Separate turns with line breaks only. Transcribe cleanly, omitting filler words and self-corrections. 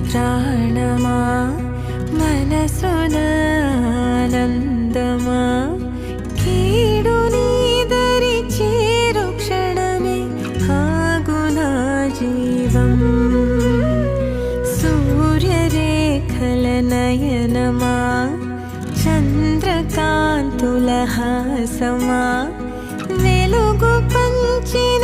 ప్రాణమా మనసున ఆనందమా కీడు నీదరి చేరు క్షణమే ఆగునా జీవం సూర్యరేఖల నయనమా చంద్రకాంతుల హాసమా వెలుగు పంచిన